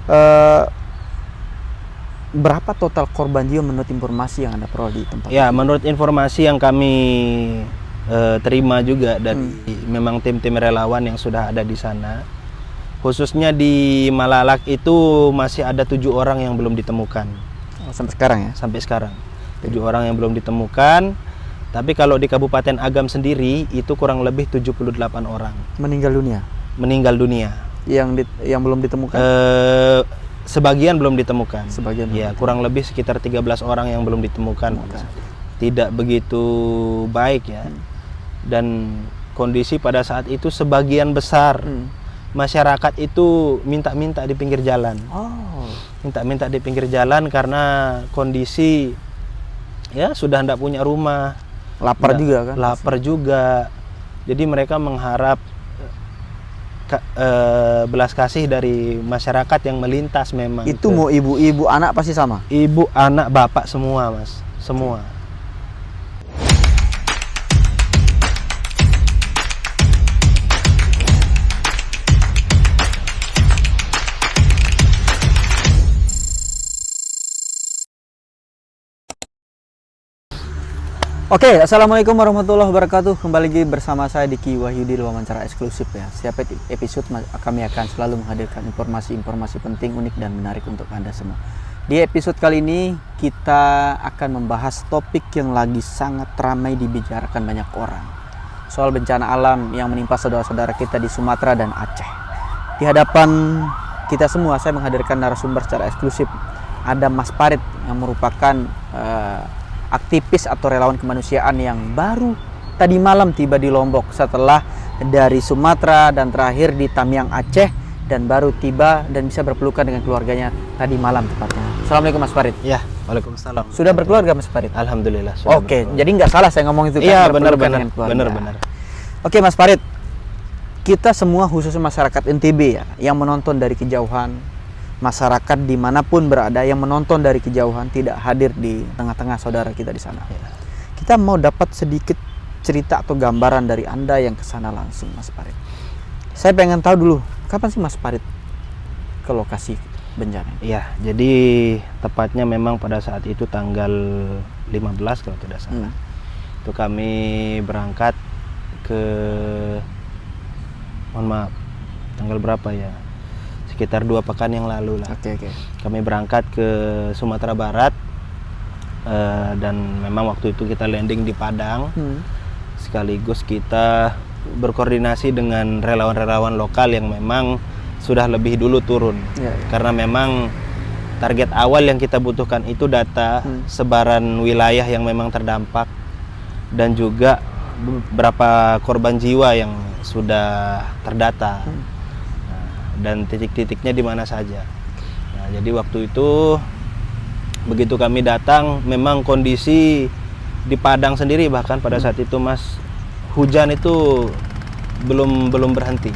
Eh, berapa total korban jiwa menurut informasi yang Anda peroleh di tempat? Ya, menurut informasi yang kami terima juga dari memang tim-tim relawan yang sudah ada di sana, khususnya di Malalak itu masih ada 7 orang yang belum ditemukan. Oh, sampai sekarang ya? Sampai sekarang 7 orang yang belum ditemukan. Tapi kalau di Kabupaten Agam sendiri itu kurang lebih 78 orang Meninggal dunia. Yang belum ditemukan? Sebagian belum ditemukan. Sebagian. Ya, kurang lebih sekitar 13 orang yang belum ditemukan. Tidak begitu baik ya. Dan kondisi pada saat itu sebagian besar masyarakat itu minta-minta di pinggir jalan. Minta-minta di pinggir jalan karena kondisi ya sudah tidak punya rumah. Lapar juga kan? Lapar juga. Jadi mereka mengharap belas kasih dari masyarakat yang melintas memang. Itu mau ibu-ibu, anak pasti sama? Ibu, anak, bapak semua, Mas. Semua. Oke, assalamualaikum warahmatullahi wabarakatuh. Kembali lagi bersama saya Diki Wahyudi, wawancara eksklusif ya. Setiap episode kami akan selalu menghadirkan informasi-informasi penting, unik dan menarik untuk Anda semua. Di episode kali ini kita akan membahas topik yang lagi sangat ramai dibicarakan banyak orang. Soal bencana alam yang menimpa saudara-saudara kita di Sumatera dan Aceh. Di hadapan kita semua saya menghadirkan narasumber secara eksklusif. Ada Mas Farid yang merupakan aktivis atau relawan kemanusiaan yang baru tadi malam tiba di Lombok setelah dari Sumatera dan terakhir di Tamiang, Aceh, dan baru tiba dan bisa berpelukan dengan keluarganya tadi malam tepatnya. Assalamualaikum Mas Farid. Ya, waalaikumsalam. Sudah berkeluarga Mas Farid? Alhamdulillah. Oke, jadi nggak salah saya ngomong itu kan? Iya, benar. Oke Mas Farid, kita semua khususnya masyarakat NTB ya, yang menonton dari kejauhan, masyarakat dimanapun berada yang menonton dari kejauhan tidak hadir di tengah-tengah saudara kita di sana. Kita mau dapat sedikit cerita atau gambaran dari Anda yang ke sana langsung, Mas Farid. Saya pengen tahu dulu, kapan sih Mas Farid ke lokasi bencana? Iya, jadi tepatnya memang pada saat itu tanggal 15 kalau tidak salah. Itu kami berangkat ke, mohon maaf, tanggal berapa ya? Sekitar 2 pekan yang lalu lah. Oke. Kami berangkat ke Sumatera Barat dan memang waktu itu kita landing di Padang. Sekaligus kita berkoordinasi dengan relawan-relawan lokal yang memang sudah lebih dulu turun. Karena memang target awal yang kita butuhkan itu data sebaran wilayah yang memang terdampak dan juga beberapa korban jiwa yang sudah terdata. Dan titik-titiknya di mana saja. Nah, jadi waktu itu begitu kami datang, memang kondisi di Padang sendiri bahkan pada saat itu Mas, hujan itu belum berhenti.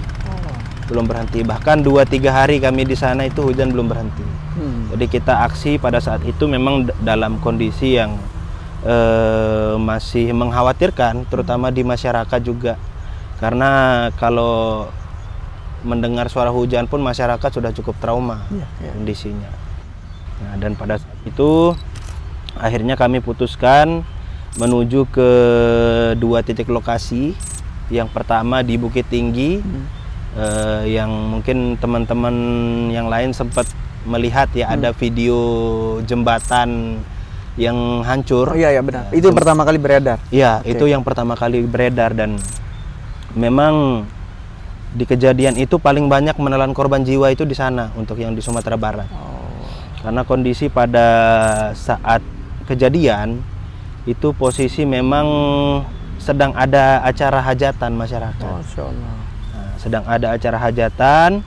Belum berhenti. Bahkan 2-3 hari kami di sana itu hujan belum berhenti. Jadi kita aksi pada saat itu memang dalam kondisi yang masih mengkhawatirkan, terutama di masyarakat juga. Karena kalau mendengar suara hujan pun masyarakat sudah cukup trauma kondisinya. Nah, dan pada saat itu akhirnya kami putuskan menuju ke 2 titik lokasi. Yang pertama di Bukit Tinggi, yang mungkin teman-teman yang lain sempat melihat ya, ada video jembatan yang hancur. Oh iya benar. Itu yang pertama kali beredar. Iya, itu yang pertama kali beredar dan memang di kejadian itu paling banyak menelan korban jiwa itu di sana untuk yang di Sumatera Barat. Karena kondisi pada saat kejadian itu posisi memang sedang ada acara hajatan masyarakat. Masya Allah. Nah, sedang ada acara hajatan,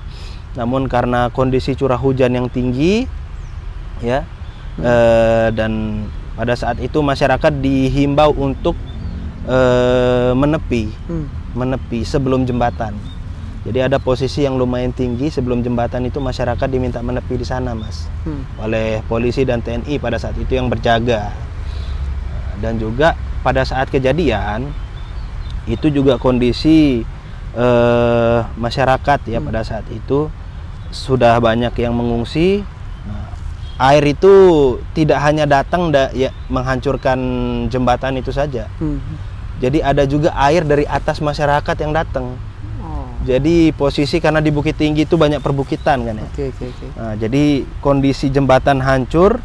namun karena kondisi curah hujan yang tinggi, ya, dan pada saat itu masyarakat dihimbau untuk menepi sebelum jembatan. Jadi ada posisi yang lumayan tinggi sebelum jembatan itu masyarakat diminta menepi di sana, Mas, oleh polisi dan TNI pada saat itu yang berjaga. Dan juga pada saat kejadian itu juga kondisi masyarakat ya pada saat itu sudah banyak yang mengungsi. Nah, air itu tidak hanya datang ya menghancurkan jembatan itu saja. Jadi ada juga air dari atas masyarakat yang datang. Jadi posisi karena di Bukit Tinggi itu banyak perbukitan kan ya. Nah, jadi kondisi jembatan hancur,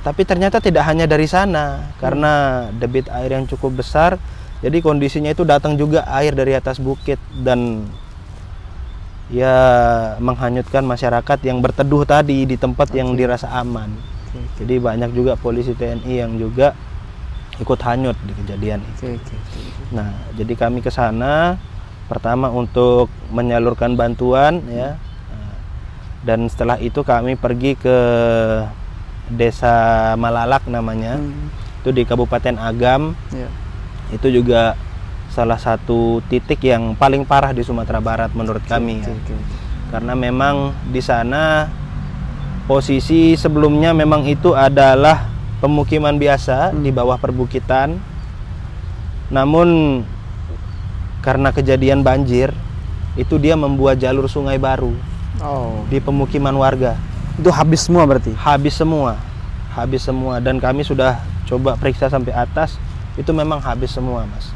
tapi ternyata tidak hanya dari sana karena debit air yang cukup besar. Jadi kondisinya itu datang juga air dari atas bukit dan ya menghanyutkan masyarakat yang berteduh tadi di tempat yang dirasa aman. Jadi banyak juga polisi TNI yang juga ikut hanyut di kejadian itu. Nah, jadi kami ke sana pertama untuk menyalurkan bantuan ya. Dan setelah itu kami pergi ke Desa Malalak namanya. Itu di Kabupaten Agam. Itu juga salah satu titik yang paling parah di Sumatera Barat menurut kami ya. Karena memang di sana posisi sebelumnya memang itu adalah pemukiman biasa di bawah perbukitan. Namun karena kejadian banjir itu dia membuat jalur sungai baru di pemukiman warga. Itu habis semua berarti? Habis semua dan kami sudah coba periksa sampai atas, itu memang habis semua, Mas.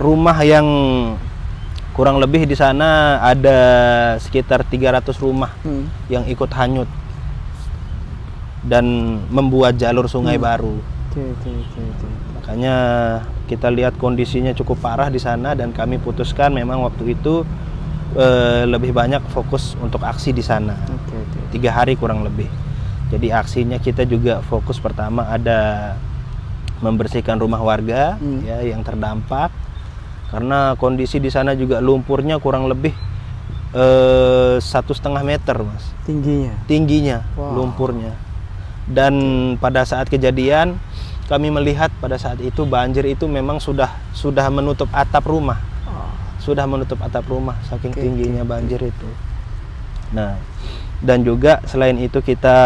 Rumah yang kurang lebih di sana ada sekitar 300 rumah yang ikut hanyut dan membuat jalur sungai baru. Makanya kita lihat kondisinya cukup parah di sana dan kami putuskan memang waktu itu lebih banyak fokus untuk aksi di sana. 3 hari kurang lebih. Jadi aksinya kita juga fokus pertama ada membersihkan rumah warga ya yang terdampak. Karena kondisi di sana juga lumpurnya kurang lebih 1,5 meter, Mas. Tingginya lumpurnya. Dan pada saat kejadian kami melihat pada saat itu banjir itu memang sudah menutup atap rumah. Sudah menutup atap rumah saking tingginya banjir itu. Nah, dan juga selain itu kita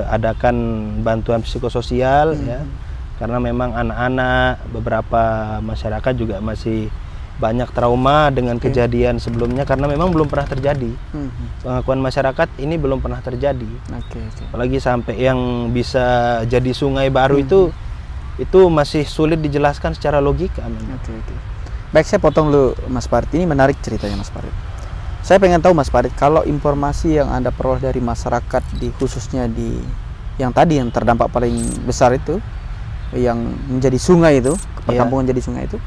adakan bantuan psikososial ya. Karena memang anak-anak, beberapa masyarakat juga masih banyak trauma dengan kejadian sebelumnya karena memang belum pernah terjadi. Pengakuan masyarakat ini belum pernah terjadi. Apalagi sampai yang bisa jadi sungai baru itu masih sulit dijelaskan secara logika. Baik, saya potong dulu Mas Farid. Ini menarik ceritanya Mas Farid. Saya pengen tahu Mas Farid, kalau informasi yang Anda peroleh dari masyarakat khususnya di yang tadi yang terdampak paling besar itu, yang menjadi sungai itu, perkampungan jadi sungai itu,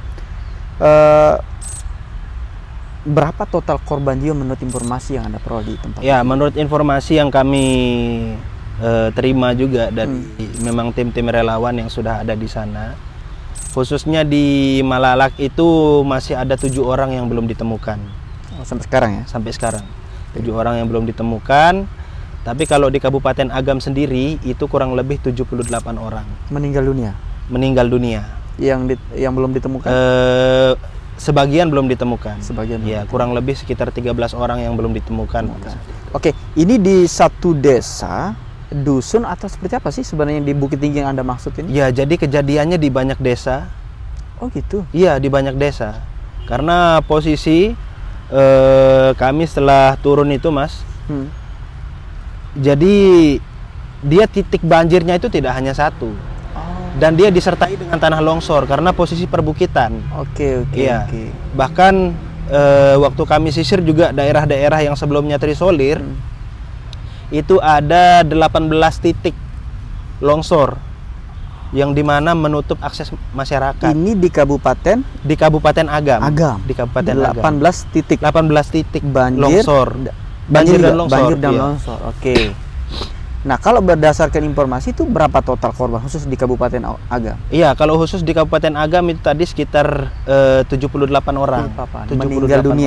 berapa total korban jiwa menurut informasi yang Anda peroleh di tempat ya, itu? Menurut informasi yang kami terima juga dari memang tim-tim relawan yang sudah ada di sana, khususnya di Malalak itu masih ada 7 orang yang belum ditemukan. Sampai sekarang ya? Sampai sekarang 7 orang yang belum ditemukan. Tapi kalau di Kabupaten Agam sendiri itu kurang lebih 78 orang meninggal dunia. Yang belum ditemukan? Sebagian belum ditemukan. Ya, kurang lebih sekitar 13 orang yang belum ditemukan. Oke, ini di satu desa, dusun atau seperti apa sih sebenarnya di Bukit Tinggi yang Anda maksud ini? Ya, jadi kejadiannya di banyak desa. Oh gitu? Iya, di banyak desa. Karena posisi kami setelah turun itu, Mas, jadi dia titik banjirnya itu tidak hanya satu. Dan dia disertai dengan tanah longsor karena posisi perbukitan. Oke. Bahkan waktu kami sisir juga daerah-daerah yang sebelumnya terisolir, itu ada 18 titik longsor yang dimana menutup akses masyarakat. Ini di Kabupaten? Di Kabupaten Agam. Di Kabupaten 18 Agam. 18 titik longsor. Banjir dan longsor. Oke. Nah, kalau berdasarkan informasi itu berapa total korban khusus di Kabupaten Agam? Iya, kalau khusus di Kabupaten Agam itu tadi sekitar 78 orang. 78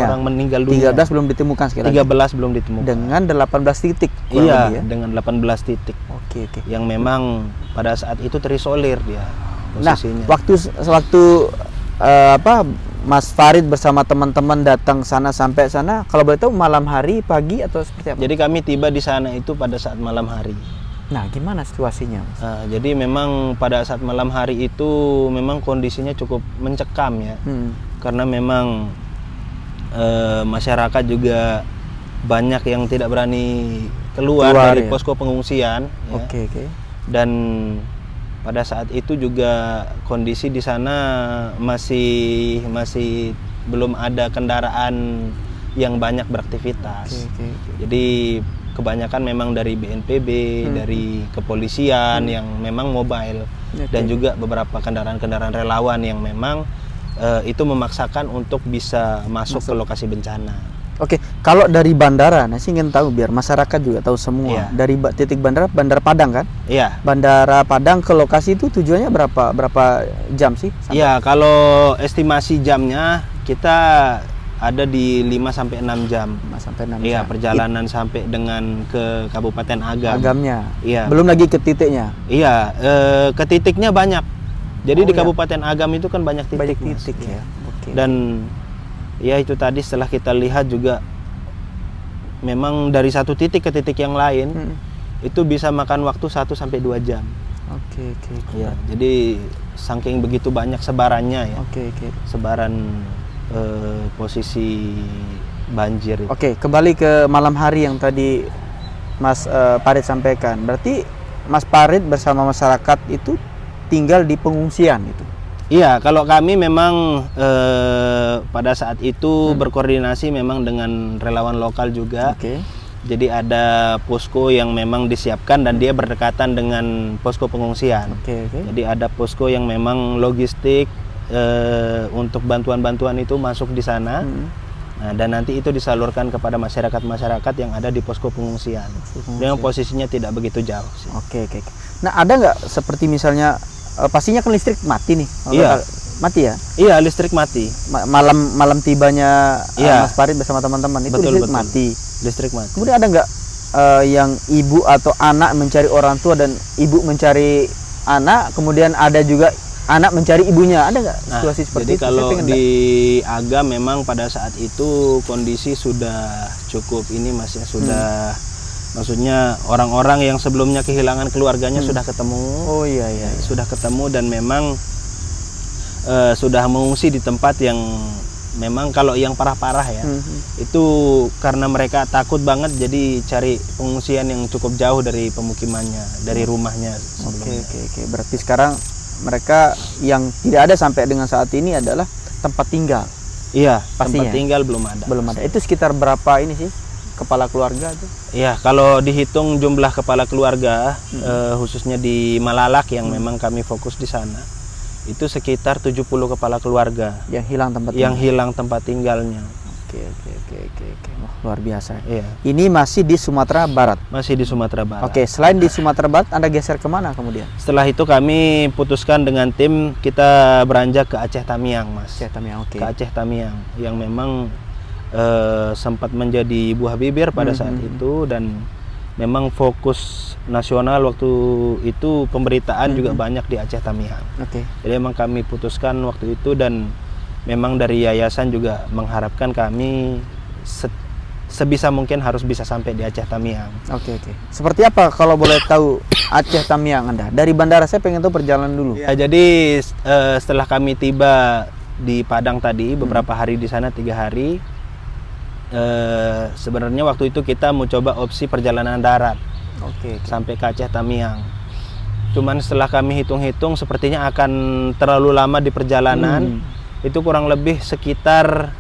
orang meninggal dunia. 13 belum ditemukan sekali. 13 belum ditemukan. Dengan 18 titik. Iya, dengan 18 titik. Oke. Yang memang pada saat itu terisolir dia posisinya. Nah, waktu Mas Farid bersama teman-teman datang sana sampai sana, kalau boleh tahu malam hari, pagi atau seperti apa? Jadi kami tiba di sana itu pada saat malam hari. Nah, gimana situasinya, Mas? Jadi memang pada saat malam hari itu memang kondisinya cukup mencekam ya. Karena memang masyarakat juga banyak yang tidak berani keluar dari posko pengungsian. Oke. Dan pada saat itu juga kondisi di sana masih belum ada kendaraan yang banyak beraktivitas. Jadi kebanyakan memang dari BNPB, dari kepolisian yang memang mobile, dan juga beberapa kendaraan-kendaraan relawan yang memang itu memaksakan untuk bisa masuk ke lokasi bencana. Oke, kalau dari bandara, nah saya ingin tahu biar masyarakat juga tahu semua. Dari titik Bandara Padang kan? Iya. Bandara Padang ke lokasi itu tujuannya berapa jam sih? Iya, kalau estimasi jamnya kita ada di 5 sampai 6 jam. 5 sampai 6 jam. Iya, perjalanan sampai dengan ke Kabupaten Agam. Agamnya. Iya. Belum lagi ke titiknya. Iya, ke titiknya banyak. Jadi di Kabupaten Agam itu kan banyak titik. Banyak titik ya. Oke. Dan ya itu tadi setelah kita lihat juga memang dari satu titik ke titik yang lain itu bisa makan waktu 1 sampai 2 jam. Oke. Ya, jadi saking begitu banyak sebarannya ya. Oke. Sebaran posisi banjir. Oke, kembali ke malam hari yang tadi Mas Parit sampaikan. Berarti Mas Parit bersama masyarakat itu tinggal di pengungsian itu. Iya, kalau kami memang pada saat itu berkoordinasi memang dengan relawan lokal juga. Oke. Jadi ada posko yang memang disiapkan dan dia berdekatan dengan posko pengungsian. Oke. Jadi ada posko yang memang logistik untuk bantuan-bantuan itu masuk di sana. Nah, dan nanti itu disalurkan kepada masyarakat-masyarakat yang ada di posko pengungsian. Yang posisinya tidak begitu jauh sih. Oke. Nah, ada nggak seperti misalnya pastinya kan listrik mati nih. Iya. Mati ya? Iya, listrik mati. Malam tibanya Mas Parit bersama teman-teman itu betul. mati. Listrik mati. Kemudian ada nggak yang ibu atau anak mencari orang tua dan ibu mencari anak, kemudian ada juga anak mencari ibunya, ada nggak situasi seperti jadi itu? Kalau di Agam memang pada saat itu kondisi sudah cukup ini Mas ya, sudah maksudnya orang-orang yang sebelumnya kehilangan keluarganya sudah ketemu. Oh iya. Sudah ketemu dan memang sudah mengungsi di tempat yang memang kalau yang parah-parah ya. Itu karena mereka takut banget jadi cari pengungsian yang cukup jauh dari pemukimannya, dari rumahnya sebelumnya. Oke. Berarti sekarang mereka yang tidak ada sampai dengan saat ini adalah tempat tinggal. Iya, pastinya. Tempat tinggal belum ada. Belum ada. Itu sekitar berapa ini sih kepala keluarga tuh? Iya, kalau dihitung jumlah kepala keluarga khususnya di Malalak yang memang kami fokus di sana, itu sekitar 70 kepala keluarga yang hilang tempat tinggalnya. Oke. Wah, luar biasa. Iya. Ini masih di Sumatera Barat. Masih di Sumatera Barat. Oke, selain di Sumatera Barat, Anda geser kemana kemudian? Setelah itu kami putuskan dengan tim kita beranjak ke Aceh Tamiang, Mas. Aceh Tamiang, oke. Ke Aceh Tamiang yang memang sempat menjadi buah bibir pada saat itu, dan memang fokus nasional waktu itu pemberitaan juga banyak di Aceh Tamiang. Oke. Jadi memang kami putuskan waktu itu, dan memang dari yayasan juga mengharapkan kami sebisa mungkin harus bisa sampai di Aceh Tamiang. Oke. Seperti apa kalau boleh tahu Aceh Tamiang Anda? Dari bandara saya pengen tahu perjalanan dulu. Ya, jadi setelah kami tiba di Padang tadi beberapa hari di sana, 3 hari. Sebenarnya waktu itu kita mau coba opsi perjalanan darat. Oke. Sampai ke Aceh Tamiang. Cuman setelah kami hitung-hitung sepertinya akan terlalu lama di perjalanan. Itu kurang lebih sekitar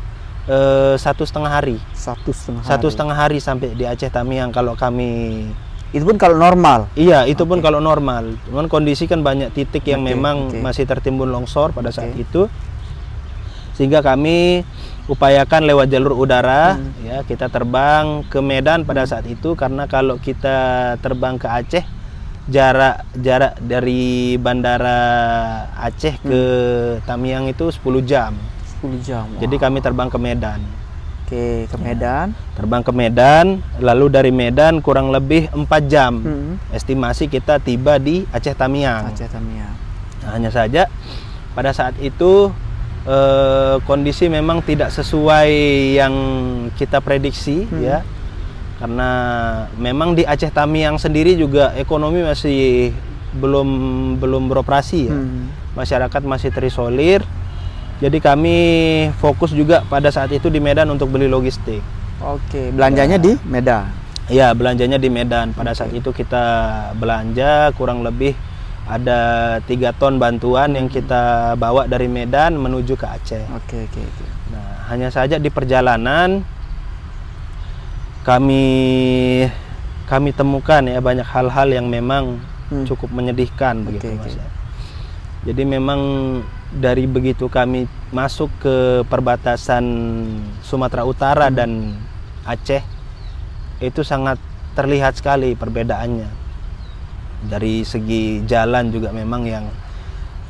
1,5 hari. 1,5 hari sampai di Aceh Tamiang kalau kami. Itu pun kalau normal. Iya, itu pun kalau normal. Cuman kondisi kan banyak titik yang memang masih tertimbun longsor pada saat itu. Sehingga kami upayakan lewat jalur udara, ya, kita terbang ke Medan pada saat itu, karena kalau kita terbang ke Aceh, jarak dari bandara Aceh ke Tamiang itu 10 jam. 10 jam. Wow. Jadi kami terbang ke Medan. Oke, ke Medan. Terbang ke Medan, lalu dari Medan kurang lebih 4 jam. Estimasi kita tiba di Aceh Tamiang. Nah, hanya saja pada saat itu kondisi memang tidak sesuai yang kita prediksi, ya, karena memang di Aceh Tamiang sendiri juga ekonomi masih belum beroperasi, ya. Masyarakat masih terisolir. Jadi kami fokus juga pada saat itu di Medan untuk beli logistik. Oke, belanjanya di Medan. Iya, belanjanya di Medan. Pada saat itu kita belanja kurang lebih ada 3 ton bantuan yang kita bawa dari Medan menuju ke Aceh. Oke. Nah, hanya saja di perjalanan kami temukan ya banyak hal-hal yang memang cukup menyedihkan begitu, Mas. Jadi memang dari begitu kami masuk ke perbatasan Sumatera Utara dan Aceh, itu sangat terlihat sekali perbedaannya. Dari segi jalan juga memang yang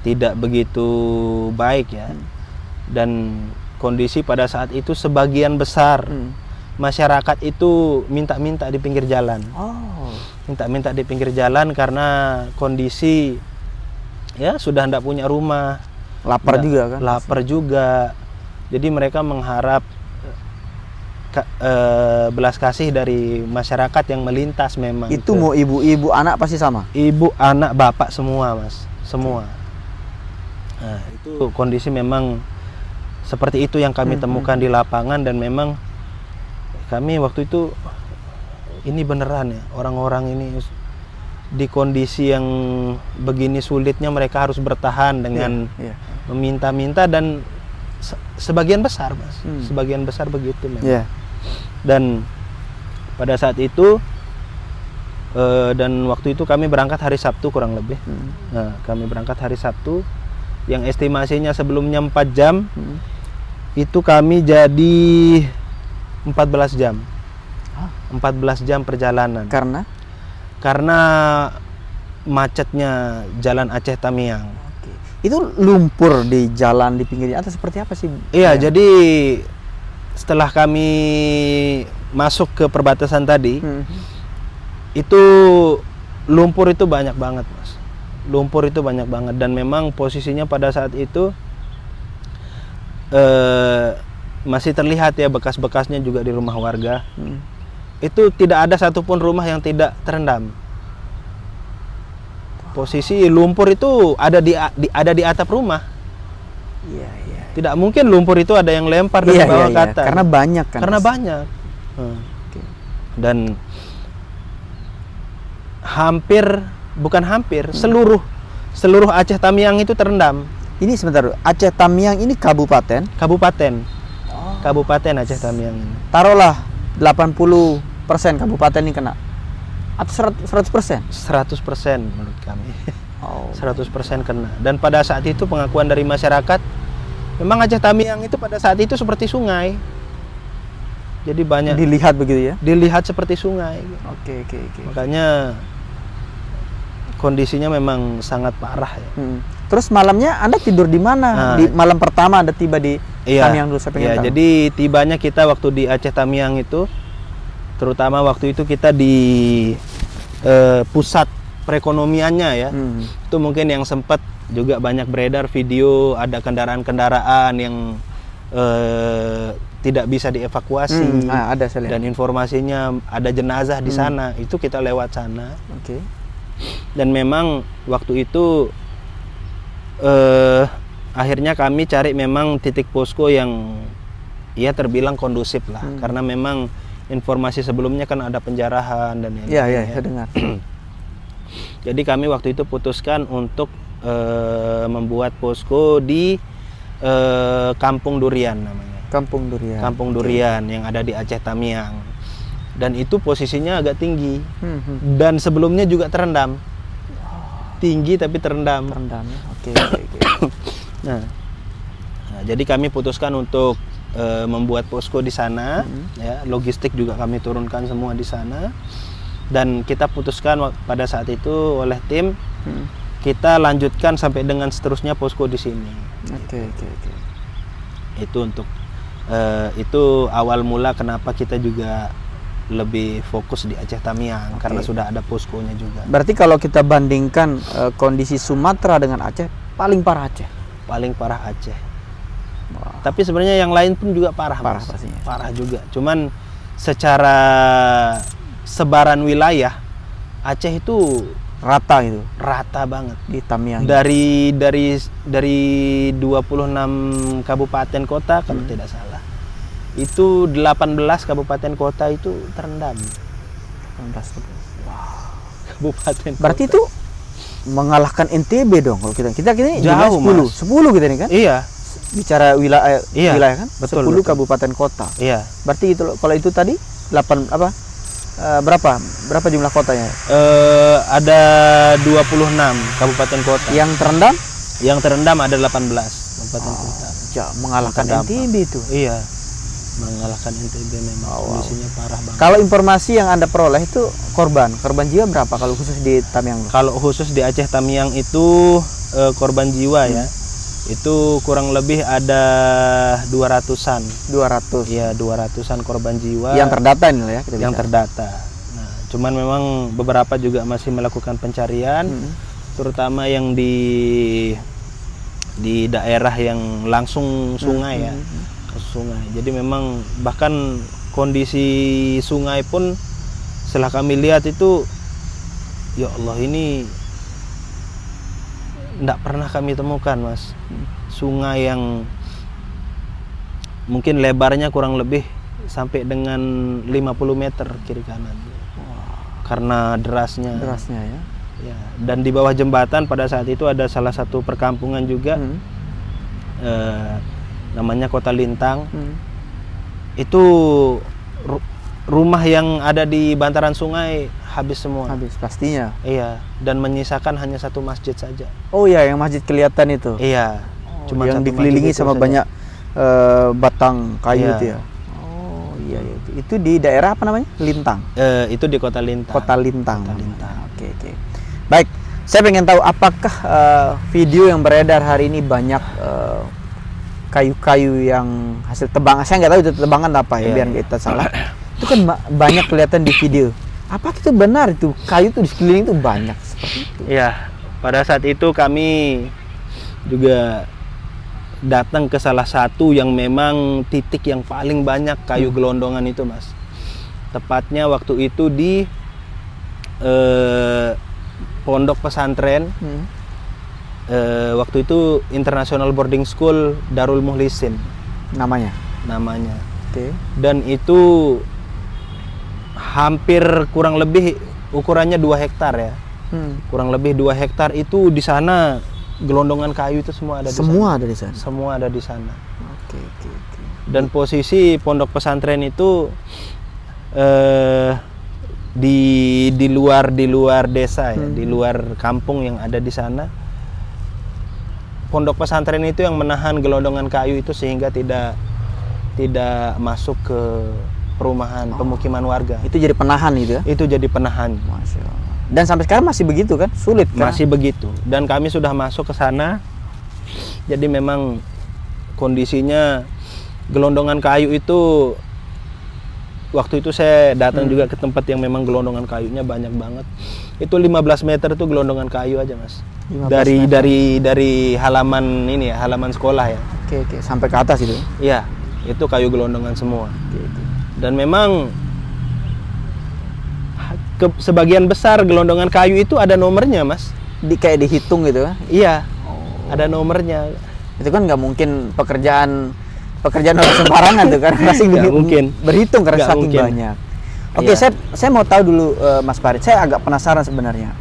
tidak begitu baik ya. Dan kondisi pada saat itu sebagian besar masyarakat itu minta-minta di pinggir jalan. Minta-minta di pinggir jalan karena kondisi ya sudah tidak punya rumah. Lapar juga kan? Lapar juga. Jadi mereka mengharap belas kasih dari masyarakat yang melintas memang. Itu mau ibu-ibu, anak pasti sama? Ibu, anak, bapak semua, Mas. Semua. Nah, itu kondisi memang seperti itu yang kami temukan di lapangan. Dan memang kami waktu itu, ini beneran ya, orang-orang ini di kondisi yang begini sulitnya mereka harus bertahan dengan meminta-minta. Dan sebagian besar, Mas, sebagian besar begitu memang. Dan pada saat itu dan waktu itu kami berangkat hari Sabtu kurang lebih. Nah, kami berangkat hari Sabtu yang estimasinya sebelumnya 4 jam, itu kami jadi 14 jam. 14 jam perjalanan. Karena macetnya jalan Aceh Tamiang. Itu lumpur di jalan di pinggirnya atau seperti apa sih? Iya, jadi setelah kami masuk ke perbatasan tadi, itu lumpur itu banyak banget, Mas. Lumpur itu banyak banget. Dan memang posisinya pada saat itu masih terlihat ya bekas-bekasnya juga di rumah warga. Itu tidak ada satupun rumah yang tidak terendam. Posisi lumpur itu ada di atap rumah. Tidak mungkin lumpur itu ada yang lempar dari bawah ke atas. Karena banyak kan. Karena banyak. Dan seluruh Aceh Tamiang itu terendam. Ini sebentar, Aceh Tamiang ini kabupaten? Kabupaten Aceh Tamiang ini. Taruhlah 80% kabupaten ini kena. Atau 100%? 100% menurut kami. 100% kena. Dan pada saat itu pengakuan dari masyarakat, memang Aceh Tamiang itu pada saat itu seperti sungai. Jadi banyak dilihat begitu ya? Dilihat seperti sungai. Oke. Makanya kondisinya memang sangat parah ya. Terus malamnya Anda tidur di mana? Di malam pertama Anda tiba di Tamiang dulu, saya pengen tahu. Jadi tibanya kita waktu di Aceh Tamiang itu, terutama waktu itu kita di pusat perekonomiannya ya. Itu mungkin yang sempat juga banyak beredar video ada kendaraan-kendaraan yang tidak bisa dievakuasi. Ada saya lihat. Dan informasinya ada jenazah di sana. Itu kita lewat sana. Dan memang waktu itu akhirnya kami cari memang titik posko yang ya terbilang kondusif lah. Karena memang informasi sebelumnya kan ada penjarahan dan lain-lain. Iya, saya dengar. Jadi kami waktu itu putuskan untuk membuat posko di Kampung Durian namanya. Kampung Durian yang ada di Aceh Tamiang. Dan itu posisinya agak tinggi. Dan sebelumnya juga terendam. Tinggi tapi terendam. Oke. Nah, jadi kami putuskan untuk membuat posko di sana. Ya, logistik juga kami turunkan semua di sana. Dan kita putuskan pada saat itu oleh tim, kita lanjutkan sampai dengan seterusnya posko di sini. Oke. Itu untuk itu awal mula kenapa kita juga lebih fokus di Aceh Tamiang, karena sudah ada poskonya juga. Berarti kalau kita bandingkan kondisi Sumatera dengan Aceh, paling parah Aceh. Paling parah Aceh. Tapi sebenarnya yang lain pun juga parah pastinya. Parah juga. Cuman secara sebaran wilayah Aceh itu rata gitu. Rata banget di Tamiang. Dari 26 kabupaten kota kalau tidak salah. Itu 18 kabupaten kota itu terendam. 18. Kabupaten Berarti kota. itu mengalahkan NTB dong kalau kita ini Jauh, jumlahnya 10. Mas. 10 kita nih kan? Iya, Bicara wilayah Iya, wilayah kan? betul, 10 betul. kabupaten kota. iya. Berarti itu kalau itu tadi 8 apa? Berapa jumlah kotanya? Ada 26 kabupaten kota. Yang terendam Yang terendam ada 18 kabupaten kota. mengalahkan Terdampak. NTB itu. Iya, mengalahkan NTB memang kondisinya parah banget. Kalau informasi yang Anda peroleh itu korban jiwa berapa kalau khusus di Tamiang? Kalau khusus di Aceh Tamiang itu korban jiwa ya, itu kurang lebih ada 200-an. 200. Iya, 200-an korban jiwa. Yang terdata ini lah ya kita yang bicara. terdata. Nah, cuman memang beberapa juga masih melakukan pencarian, terutama yang di daerah yang langsung sungai ya, sungai. Jadi memang bahkan kondisi sungai pun setelah kami lihat itu, ya Allah, ini tidak pernah kami temukan, Mas. Sungai yang mungkin lebarnya kurang lebih sampai dengan 50 meter kiri kanan. Karena derasnya. Derasnya ya. Ya, dan di bawah jembatan pada saat itu ada salah satu perkampungan juga, namanya Kota Lintang. Itu rumah yang ada di bantaran sungai habis semua. Habis pastinya. Iya, dan menyisakan hanya satu masjid saja. Oh iya, yang masjid kelihatan itu. Iya, Cuma yang satu dikelilingi masjid itu sama saja. banyak batang kayu Iya. itu ya. Oh iya, iya. Itu di daerah apa namanya? Lintang. Itu di Kota Lintang. Kota Lintang. Kota Lintang. Oke, oke. Baik, saya pengen tahu apakah video yang beredar hari ini banyak kayu-kayu yang hasil tebangan. Saya nggak tahu itu tebangan apa ya, Iya, biar iya. kita salah. Itu kan banyak kelihatan di video. Apakah itu benar itu kayu itu di sekeliling itu banyak seperti itu? Iya, pada saat itu kami juga datang ke salah satu yang memang titik yang paling banyak kayu gelondongan itu, Mas. Tepatnya waktu itu di pondok pesantren. Waktu itu International Boarding School Darul Muhlisin Namanya. Oke. dan itu hampir kurang lebih ukurannya 2 hektar ya. Kurang lebih 2 hektar itu di sana gelondongan kayu itu semua ada di Semua sana. ada di sana. Semua ada di sana. Oke, oke, oke. Dan posisi pondok pesantren itu di luar desa ya, di luar kampung yang ada di sana. Pondok pesantren itu yang menahan gelondongan kayu itu sehingga tidak masuk ke perumahan pemukiman warga. Itu jadi penahan itu ya. Itu jadi penahan. Masya Allah. Dan sampai sekarang masih begitu kan? Sulit kan? Masih begitu. Dan kami sudah masuk ke sana. Jadi memang kondisinya gelondongan kayu itu, waktu itu saya datang juga ke tempat yang memang gelondongan kayunya banyak banget. Itu 15 meter itu gelondongan kayu aja, Mas. 15 Dari halaman ini ya, halaman sekolah ya. Oke, oke. Sampai ke atas itu. Iya, itu kayu gelondongan semua. Oke, oke. Dan memang sebagian besar gelondongan kayu itu ada nomornya, Mas. Kayak dihitung gitu kan? Iya, ada nomornya. Itu kan nggak mungkin pekerjaan orang sembarangan tuh kan, pasti Nggak mungkin. berhitung karena Nggak saking mungkin. banyak. Oke, Iya. saya mau tahu dulu Mas Farid, saya agak penasaran sebenarnya.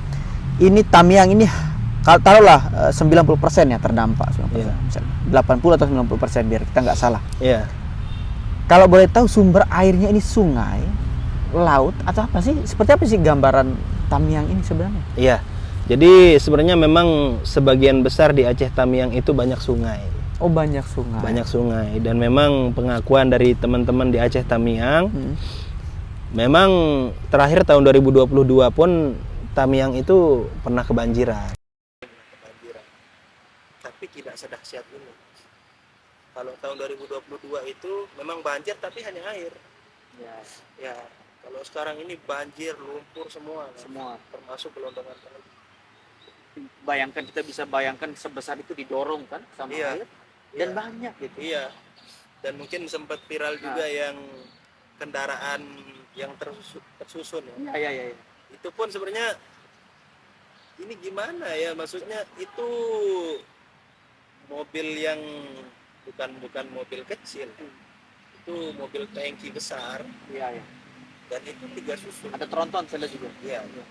Ini Tamiang ini kalau taruhlah 90% ya terdampak, 90%, Iya. misalnya 80 atau 90% biar kita nggak salah. Iya. Kalau boleh tahu sumber airnya ini sungai, laut atau apa sih? Seperti apa sih gambaran Tamiang ini sebenarnya? Iya. Jadi sebenarnya memang sebagian besar di Aceh Tamiang itu banyak sungai. Oh, banyak sungai. Banyak sungai, dan memang pengakuan dari teman-teman di Aceh Tamiang, memang terakhir tahun 2022 pun Tamiang itu pernah kebanjiran. Tapi tidak sedahsyat ini. Kalau tahun 2022 itu memang banjir tapi hanya air. Ya, kalau sekarang ini banjir, lumpur semua. Semua. Termasuk gelondongan kayu. Bayangkan, kita bisa bayangkan sebesar itu didorong kan sama Iya. air dan Iya. banyak gitu. Iya. Dan mungkin sempat viral juga yang kendaraan yang tersusun ya. Iya. Itu pun sebenarnya ini gimana ya, maksudnya itu mobil yang bukan mobil kecil. Itu itu mobil tangki besar. Iya, iya. Dan itu 3 susun. Ada tronton saya lihat juga. Iya, iya.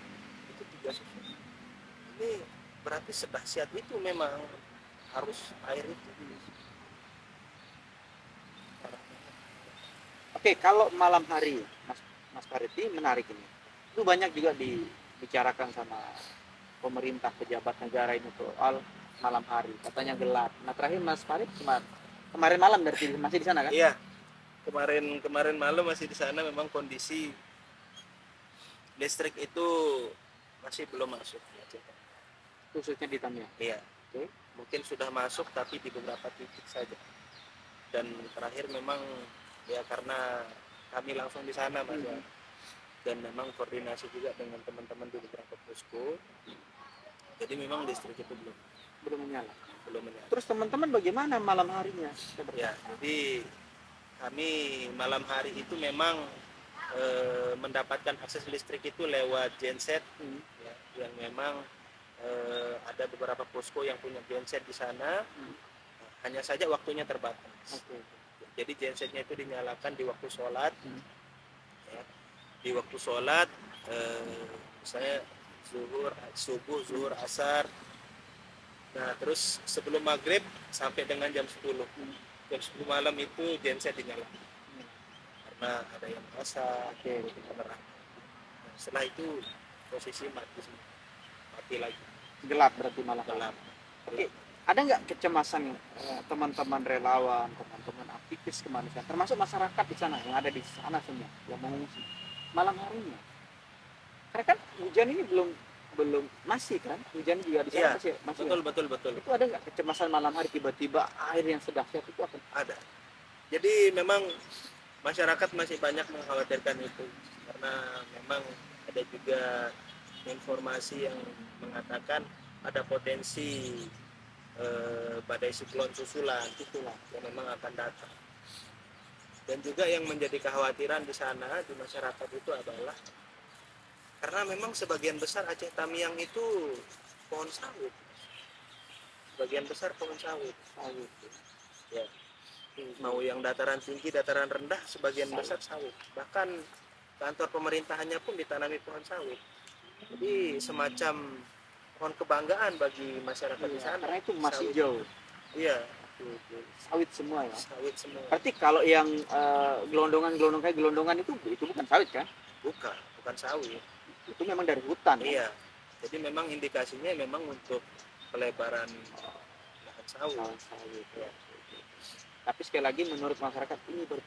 Itu 3 susun. Ini berarti sedahsyat itu memang harus air itu. Oke, kalau malam hari, Mas Farid, ini menarik ini. Itu banyak juga dibicarakan sama pemerintah, pejabat negara ini soal malam hari. Katanya gelap. Nah terakhir Mas Farid kemarin malam berarti masih di sana kan? Iya, kemarin malam masih di sana. Memang kondisi listrik itu masih belum masuk. Khususnya di Tamiya. Iya, Oke. mungkin sudah masuk tapi di beberapa titik saja. Dan terakhir memang ya karena kami langsung di sana Mas ya. Dan memang koordinasi juga dengan teman-teman di beberapa posko. Jadi memang listrik itu Belum menyala. belum menyala. Terus teman-teman bagaimana malam harinya? Ya, jadi kami malam hari itu memang mendapatkan akses listrik itu lewat genset ya, yang memang ada beberapa posko yang punya genset di sana. Hanya saja waktunya terbatas. Oke. Jadi gensetnya itu dinyalakan di waktu sholat. Ya, di waktu sholat, misalnya subuh, zuhur, asar. Nah, terus sebelum maghrib sampai dengan jam 10. Jam 10 malam itu genset dinyalakan. Karena ada yang masak, penerangan. Nah, setelah itu posisi mati lagi. Gelap berarti malam. Gelap. Oke. Ada nggak kecemasan teman-teman relawan, teman-teman aktivis kemanusiaan, termasuk masyarakat di sana yang ada di sana semua yang mengungsi malam harinya? Karena kan hujan ini belum masih kan, hujan juga di sana masih. Betul. Itu ada nggak kecemasan malam hari tiba-tiba air yang sedahsyat itu akan ada? Jadi memang masyarakat masih banyak mengkhawatirkan itu karena memang ada juga informasi yang mengatakan ada potensi badai siklon susulan yang memang akan datang. Dan juga yang menjadi kekhawatiran di sana di masyarakat itu adalah karena memang sebagian besar Aceh Tamiang itu pohon sawit. Sebagian besar pohon sawit. Ya. Mau yang dataran tinggi, dataran rendah, sebagian besar sawit. Bahkan kantor pemerintahannya pun ditanami pohon sawit. Jadi semacam pohon kebanggaan bagi masyarakat di sana. Karena itu masih jauh. Iya. Sawit semua ya. Sawit semua. Berarti kalau yang gelondongan itu bukan sawit kan? Bukan sawit. Itu memang dari hutan. Iya. Jadi memang indikasinya memang untuk pelebaran lahan sawit. Ya. Tapi sekali lagi menurut masyarakat ini baru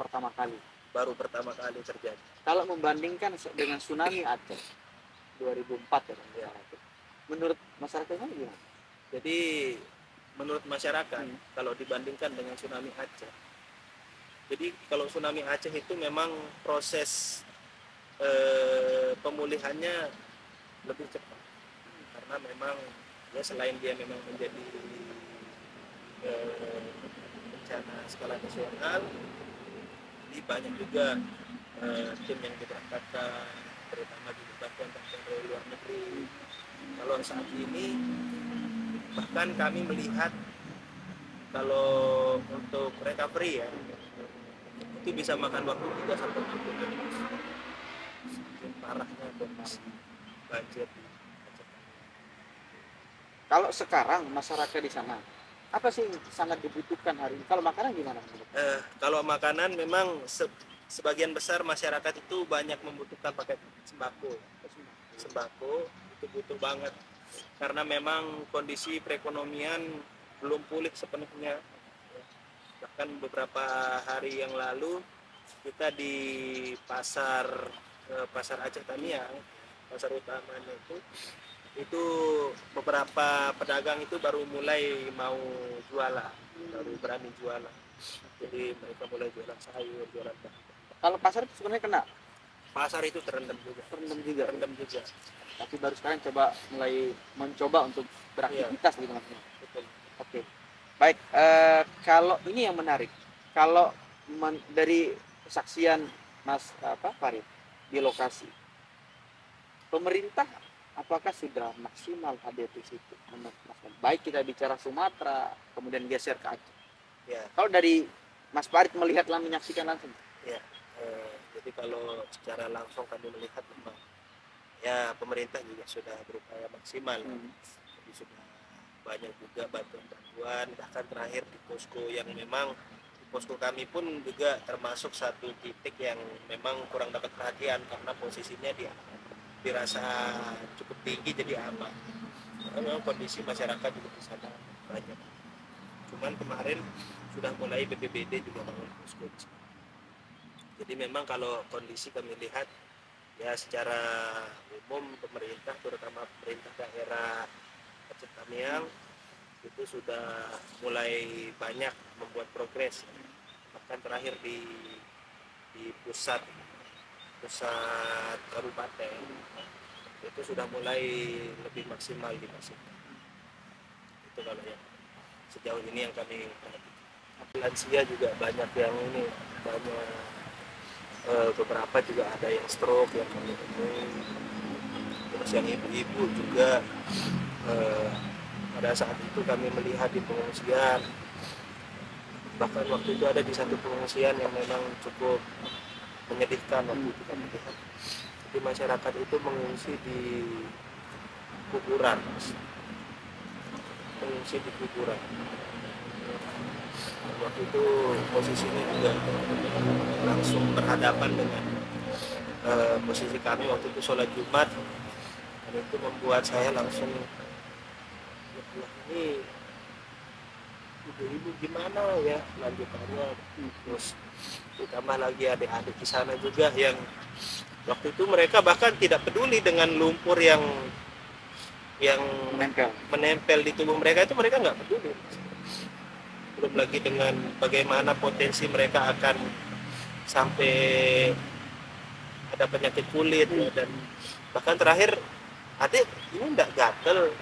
pertama kali terjadi. Kalau membandingkan dengan tsunami Aceh 2004 ya. Menurut masyarakat gimana? Jadi menurut masyarakat kalau dibandingkan dengan tsunami Aceh. Jadi kalau tsunami Aceh itu memang proses pemulihannya lebih cepat. Karena memang ya selain dia memang menjadi bencana skala nasional, ini banyak juga tim yang diberangkatkan, terutama juga bantuan dari luar negeri. Kalau saat ini bahkan kami melihat kalau untuk recovery ya itu bisa makan waktu 3 sampai 4 bulan. Saking parahnya kondisi banjir di Aceh. Kalau sekarang masyarakat di sana apa sih yang sangat dibutuhkan hari ini? Kalau makanan gimana? Kalau makanan memang sebagian besar masyarakat itu banyak membutuhkan paket sembako itu butuh banget karena memang kondisi perekonomian belum pulih sepenuhnya. Bahkan beberapa hari yang lalu kita di pasar Aceh Tamiang, pasar utamanya itu beberapa pedagang itu baru mulai mau jualan, baru berani jualan. Jadi mereka mulai jualan sayur, jualan bahan. Kalau pasar itu sebenarnya kena? Pasar itu terendam juga. Tapi baru sekarang mulai mencoba untuk beraktivitas gitu maksudnya. Betul. Oke. Baik, kalau ini yang menarik. Kalau dari kesaksian Mas Farid di lokasi, pemerintah apakah sudah maksimal hadir di situ? Baik kita bicara Sumatera, kemudian geser ke Aceh. Ya. Kalau dari Mas Farid melihatlah, menyaksikan langsung. Ya, jadi kalau secara langsung kami melihat memang ya pemerintah juga sudah berupaya maksimal. Jadi sudah banyak juga bantuan-bantuan, bahkan terakhir di posko yang memang posko kami pun juga termasuk satu titik yang memang kurang dapat perhatian karena posisinya dirasa cukup tinggi, jadi aman. Karena memang kondisi masyarakat juga di sana banyak. Cuman kemarin sudah mulai BPBD juga bangun posko di sana. Jadi memang kalau kondisi kami lihat ya secara umum pemerintah, terutama pemerintah daerah Aceh Tamiang itu sudah mulai banyak membuat progres. Bahkan terakhir di pusat kabupaten itu sudah mulai lebih maksimal dimasukkan. Itu kalau yang sejauh ini yang kami perhatikan. Lansia juga banyak yang ini, banyak beberapa juga ada yang stroke yang kami temui. Terus yang ibu-ibu juga pada saat itu kami melihat di pengungsian, bahkan waktu itu ada di satu pengungsian yang memang cukup menyedihkan waktu itu kami lihat. Jadi masyarakat itu mengungsi di kuburan, waktu itu posisinya juga langsung berhadapan dengan posisi kami waktu itu sholat Jumat, dan itu membuat saya langsung ini ibu-ibu gimana ya lanjutannya. Terus ditambah lagi adik-adik di sana juga yang waktu itu mereka bahkan tidak peduli dengan lumpur yang menempel di tubuh mereka, itu mereka nggak peduli. Belum lagi dengan bagaimana potensi mereka akan sampai ada penyakit kulit ya, dan bahkan terakhir adik ini enggak gatel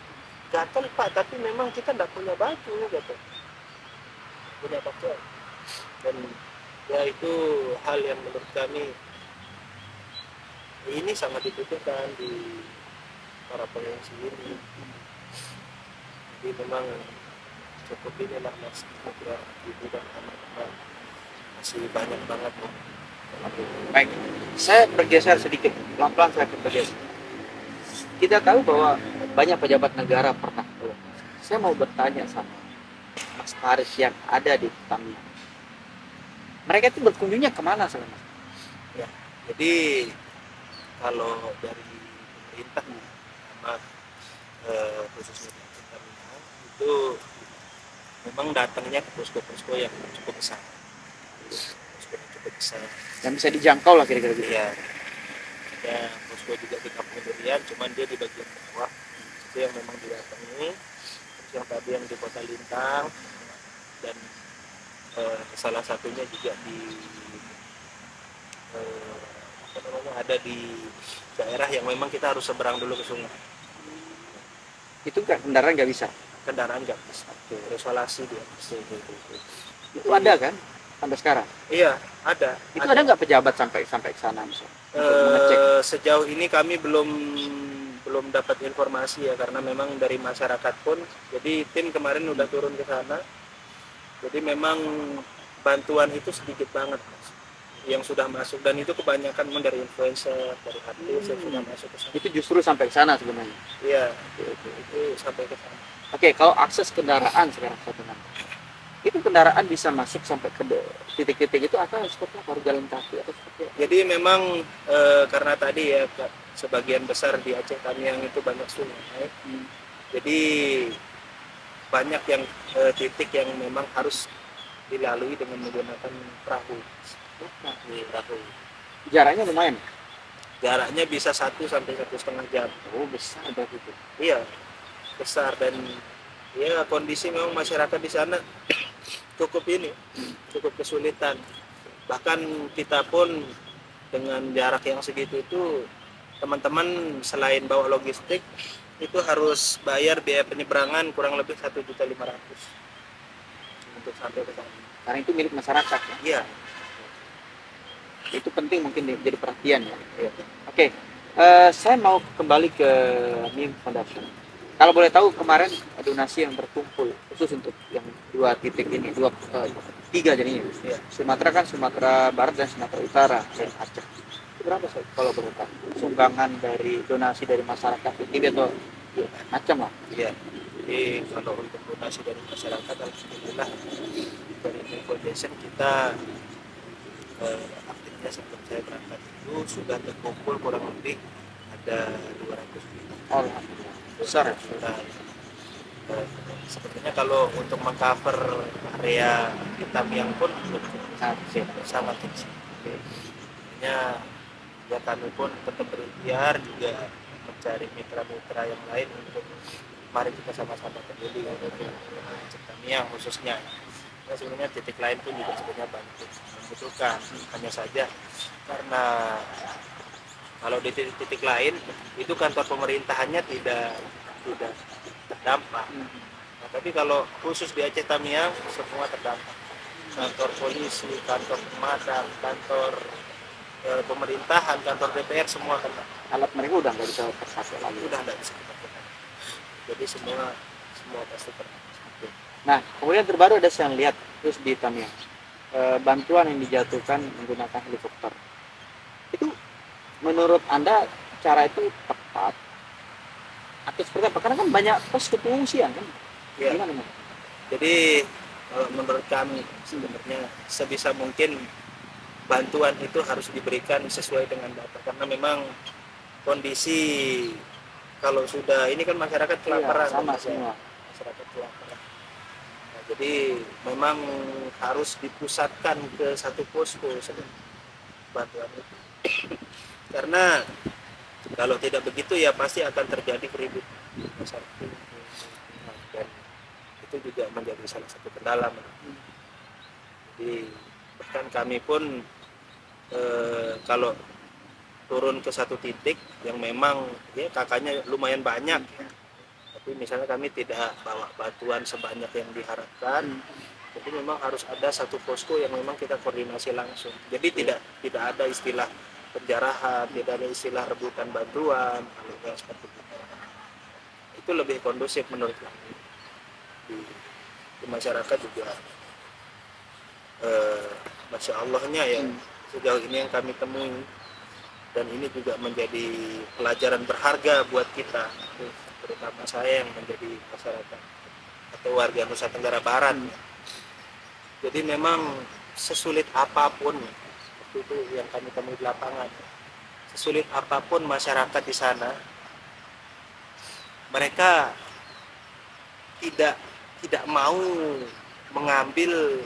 Pak, tapi memang kita enggak punya baju gitu, punya pakaian. Dan ya itu hal yang menurut kami ini sangat dibutuhkan di para pengungsi ini. Jadi memang cukup inilah Mas, ya, ibu dan anak-anak masih banyak banget. Baik, saya bergeser sedikit, pelan-pelan saya akan bergeser. Kita tahu bahwa banyak pejabat negara pernah keluar. Saya mau bertanya sama Mas Farid yang ada di Tamiang. Mereka itu berkunjungnya kemana sebenarnya? Ya, jadi kalau dari pemerintah sama khususnya di Aceh Tamiang itu memang datangnya ke posko-posko yang cukup besar. Yang bisa dijangkau lah kira-kira gitu. Ya, ada posko juga di Kampung Durian, cuman dia di bagian bawah itu yang memang didatangi. Terus yang tadi yang di Kota Lintang, dan salah satunya juga di ada di daerah yang memang kita harus seberang dulu ke sungai. Itu kendaraan nggak bisa? Kendaraan nggak bisa, isolasi dia. Itu ada kan sampai sekarang? Iya, ada. Itu ada nggak pejabat sampai ke sana misalnya? Mengecek? Sejauh ini kami belum dapat informasi ya, karena memang dari masyarakat pun, jadi tim kemarin udah turun ke sana. Jadi memang bantuan itu sedikit banget yang sudah masuk, dan itu kebanyakan dari influencer, dari artis yang sudah masuk ke sana. Itu justru sampai ke sana sebenarnya? Iya, itu sampai ke sana. Oke, kalau akses kendaraan sekarang satu itu kendaraan bisa masuk sampai ke titik-titik itu atau seperti apa, harus jalan kaki atau seperti apa? Jadi memang karena tadi ya sebagian besar di Aceh Tamiang itu banyak sungai, jadi banyak yang titik yang memang harus dilalui dengan menggunakan perahu. Jaraknya lumayan? Jaraknya bisa 1 sampai 1,5 jam. Oh, besar berarti itu? Iya, besar. Dan ya kondisi memang masyarakat di sana cukup kesulitan. Bahkan kita pun dengan jarak yang segitu itu, teman-teman selain bawa logistik itu harus bayar biaya penyeberangan kurang lebih 1.500.000 untuk sampai ke sana. Karena itu milik masyarakat ya? Iya. Itu penting mungkin jadi perhatian ya. Iya. Oke, saya mau kembali ke MIM Foundation. Kalau boleh tahu kemarin donasi yang terkumpul khusus untuk yang 2 titik ini, 2 tiga jadinya. Iya. Sumatera kan Sumatera Barat dan Sumatera Utara dan Aceh. Itu berapa sih kalau boleh tahu? Sumbangan dari donasi dari masyarakat itu atau macam lah. Iya. Jadi kalau untuk donasi dari masyarakat, alhamdulillah dari New Foundation kita aktifnya sebelum saya berangkat itu sudah terkumpul kurang lebih ada 200 juta. Oh, alhamdulillah. Besar ya. Nah, sebetulnya kalau untuk mengcover area hitam yang pun sangat kecil. Makanya ya kami pun tetap berikhtiar juga mencari mitra-mitra yang lain untuk mari kita sama-sama peduli untuk Tamiang khususnya. Nah, sebenarnya titik lain pun juga sebenarnya membutuhkan. Hanya saja karena kalau di titik lain itu kantor pemerintahannya tidak terdampak. Nah, tapi kalau khusus di Aceh Tamiang semua terdampak. Kantor polisi, kantor pemadam, kantor pemerintahan, kantor DPR semua kena. Alat mereka udah nggak bisa terpakai lagi. Udah nggak bisa terpakai. Jadi semua pasti terpakai. Nah, kemudian terbaru ada yang lihat terus di Tamiang bantuan yang dijatuhkan menggunakan helikopter. Itu menurut Anda cara itu tepat atau seperti apa? Karena kan banyak pos pengungsian kan? Ya. Gimana? Jadi menurut kami sebenarnya sebisa mungkin bantuan itu harus diberikan sesuai dengan data karena memang kondisi kalau sudah ini kan masyarakat kelaparan, sama semua. Masyarakat kelaparan. Nah, jadi memang harus dipusatkan ke satu posko bantuan itu. Karena kalau tidak begitu ya pasti akan terjadi keributan masyarakat. Dan itu juga menjadi salah satu kendala. Jadi bahkan kami pun kalau turun ke satu titik yang memang ya kakaknya lumayan banyak ya. Tapi misalnya kami tidak bawa bantuan sebanyak yang diharapkan, jadi memang harus ada satu posko yang memang kita koordinasi langsung. Jadi tidak ada istilah penjarahan, tidak ada istilah rebutan bantuan, kalau seperti itu. Itu lebih kondusif menurut kami. Di masyarakat juga Masya Allahnya ya sejauh ini yang kami temui, dan ini juga menjadi pelajaran berharga buat kita, terutama saya yang menjadi masyarakat atau warga Nusa Tenggara Barat. Jadi memang sesulit apapun itu yang kami temui di lapangan, sesulit apapun masyarakat di sana, mereka tidak mau mengambil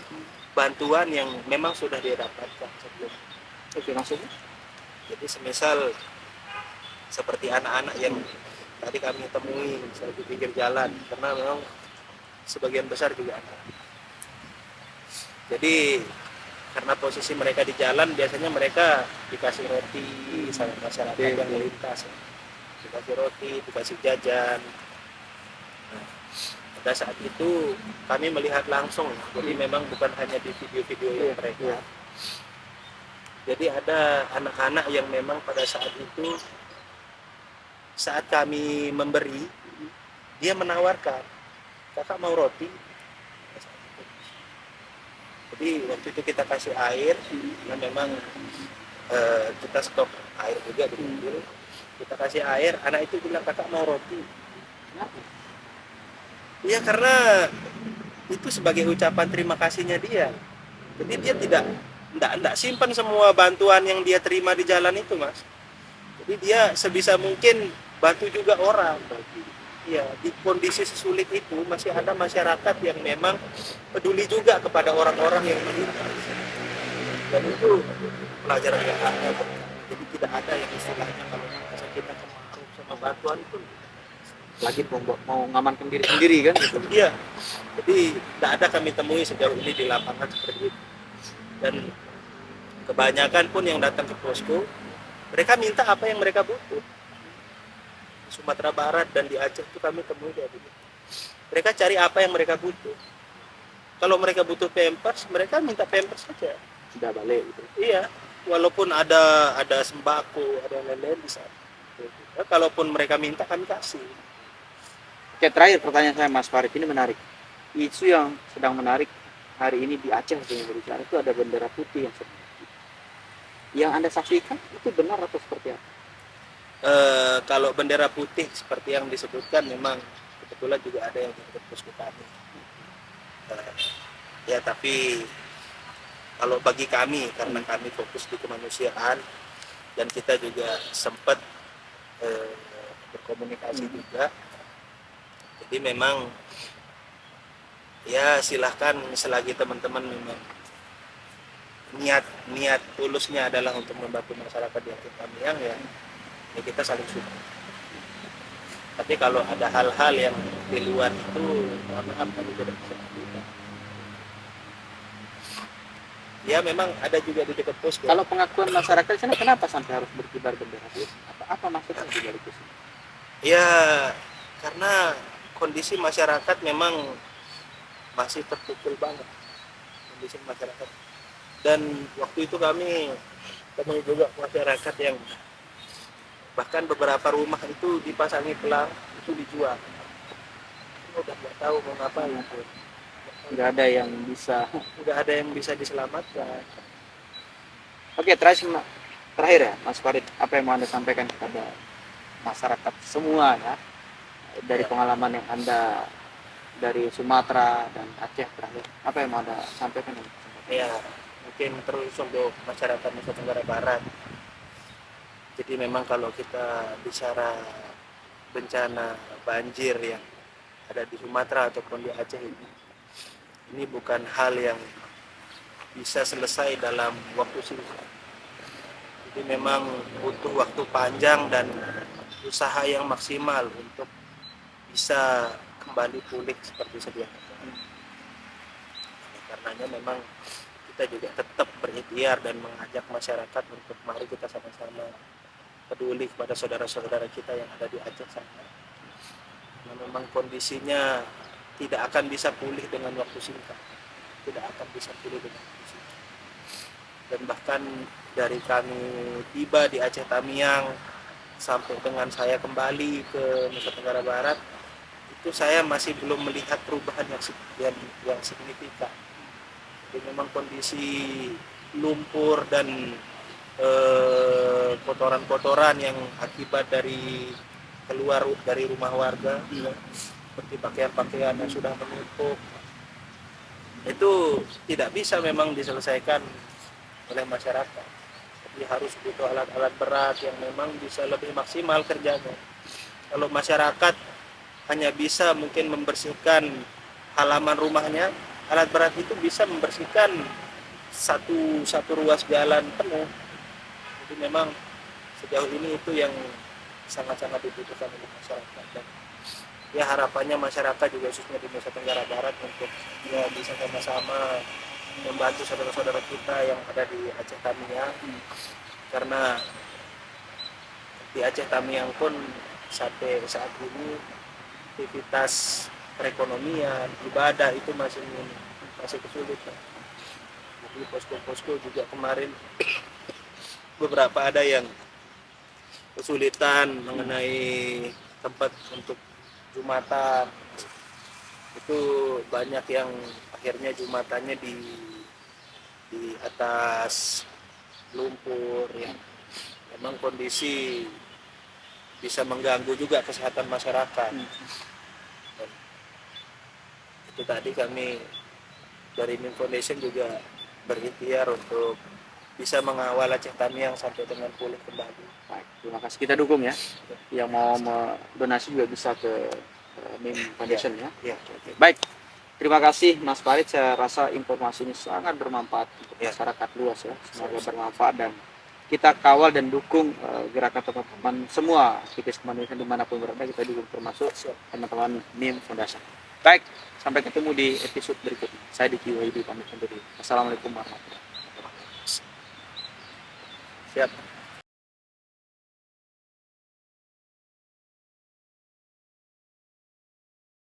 bantuan yang memang sudah didapatkan sebelumnya. Oke, maksudnya? Jadi semisal seperti anak-anak yang tadi kami temui misalnya di pinggir jalan, karena memang sebagian besar juga anak. Jadi karena posisi mereka di jalan, biasanya mereka dikasih roti sama masyarakat yang melintas, dikasih roti, dikasih jajan. Nah, pada saat itu kami melihat langsung, jadi memang bukan hanya di video-video yang mereka. Jadi ada anak-anak yang memang pada saat itu, saat kami memberi, dia menawarkan, kakak mau roti. Jadi waktu itu kita kasih air, karena memang kita stok air juga di mobil. Kita kasih air, anak itu bilang kakak mau roti. Kenapa? Iya, karena itu sebagai ucapan terima kasihnya dia. Jadi dia tidak simpan semua bantuan yang dia terima di jalan itu, Mas. Jadi dia sebisa mungkin bantu juga orang. Ya, di kondisi sesulit itu masih ada masyarakat yang memang peduli juga kepada orang-orang yang melintas. Dan itu pelajaran yang ada. Jadi tidak ada yang istilahnya kalau kita kemaru sama bantuan itu Lagi mau ngamankan diri sendiri kan gitu. Iya. Jadi tidak ada kami temui sejauh ini di lapangan seperti itu. Dan kebanyakan pun yang datang ke posko, mereka minta apa yang mereka butuh. Di Sumatera Barat dan di Aceh itu kami temui kayak gitu. Mereka cari apa yang mereka butuh. Kalau mereka butuh pampers, mereka minta pampers saja. Tidak balik gitu. Iya, walaupun ada sembako, ada lain-lain di sana. Nah, kalaupun mereka minta, kami kasih. Oke, terakhir pertanyaan saya Mas Farid, ini menarik. Isu yang sedang menarik hari ini di Aceh yang berbicara itu ada bendera putih yang seperti itu. Yang Anda saksikan itu benar atau seperti apa? Kalau bendera putih seperti yang disebutkan memang kebetulan juga ada yang di dekat posko kami. Ya tapi kalau bagi kami karena kami fokus di kemanusiaan dan kita juga sempat berkomunikasi juga, jadi memang ya silahkan selagi teman-teman memang niat tulusnya adalah untuk membantu masyarakat di Aceh Tamiang, ya kita saling support. Tapi kalau ada hal-hal yang di luar itu, mohon maaf kami tidak bisa lakukan. Ya memang ada juga di dekat posko. Kalau pengakuan masyarakat di sana kenapa sampai harus berkibar bendera putih? Apa maksudnya di balik itu? Ya karena kondisi masyarakat memang masih terpukul banget, kondisi masyarakat. Dan waktu itu kami temui juga masyarakat yang bahkan beberapa rumah itu dipasangi pelang itu dijual. Udah nggak tahu mau ngapain itu. Nggak ada yang bisa diselamatkan. Oke, terakhir ya Mas Farid, apa yang mau Anda sampaikan kepada masyarakat semua ya, dari pengalaman yang Anda dari Sumatera dan Aceh terakhir, apa yang mau Anda sampaikan? Ya mungkin terus untuk masyarakat Nusa Tenggara Barat. Jadi memang kalau kita bicara bencana banjir yang ada di Sumatera ataupun di Aceh ini bukan hal yang bisa selesai dalam waktu singkat. Jadi memang butuh waktu panjang dan usaha yang maksimal untuk bisa kembali pulih seperti sedia kala. Karenanya memang kita juga tetap berikhtiar dan mengajak masyarakat untuk mari kita sama-sama peduli kepada saudara-saudara kita yang ada di Aceh sana. Nah, memang kondisinya tidak akan bisa pulih dengan waktu singkat. Tidak akan bisa pulih dengan waktu singkat. Dan bahkan dari kami tiba di Aceh Tamiang sampai dengan saya kembali ke Nusa Tenggara Barat, itu saya masih belum melihat perubahan yang signifikan. Jadi memang kondisi lumpur dan kotoran-kotoran yang akibat dari keluar dari rumah warga, seperti pakaian-pakaian yang sudah menumpuk, itu tidak bisa memang diselesaikan oleh masyarakat. Jadi harus butuh alat-alat berat yang memang bisa lebih maksimal kerjanya. Kalau masyarakat hanya bisa mungkin membersihkan halaman rumahnya, alat berat itu bisa membersihkan satu ruas jalan penuh. Jadi memang sejauh ini itu yang sangat-sangat dibutuhkan oleh masyarakat. Dan ya harapannya masyarakat juga khususnya di Nusa Tenggara Barat untuk ya bisa sama-sama membantu saudara-saudara kita yang ada di Aceh Tamiang, karena di Aceh Tamiang pun sampai saat ini aktivitas perekonomian, ibadah itu masih kesulitan. Jadi posko-posko juga kemarin beberapa ada yang kesulitan mengenai tempat untuk jumatan. Itu banyak yang akhirnya jumatannya di atas lumpur yang memang kondisi bisa mengganggu juga kesehatan masyarakat. Dan itu tadi kami dari MIM Foundation juga berikhtiar untuk bisa mengawal Aceh Tamiang sampai dengan pulih kembali. Baik, terima kasih. Kita dukung ya. Yang mau donasi juga bisa ke MIM Foundation ya. Ya. Baik, terima kasih Mas Farid. Saya rasa informasi ini sangat bermanfaat untuk masyarakat luas ya. Semoga bermanfaat dan kita kawal dan dukung gerakan teman-teman semua aktivis kemanusiaan dimanapun berada, kita dukung termasuk teman-teman MIM Foundation. Baik, sampai ketemu di episode berikutnya. Saya Diki Wahyudi pamit undur diri. Assalamualaikum warahmatullahi wabarakatuh. Siap.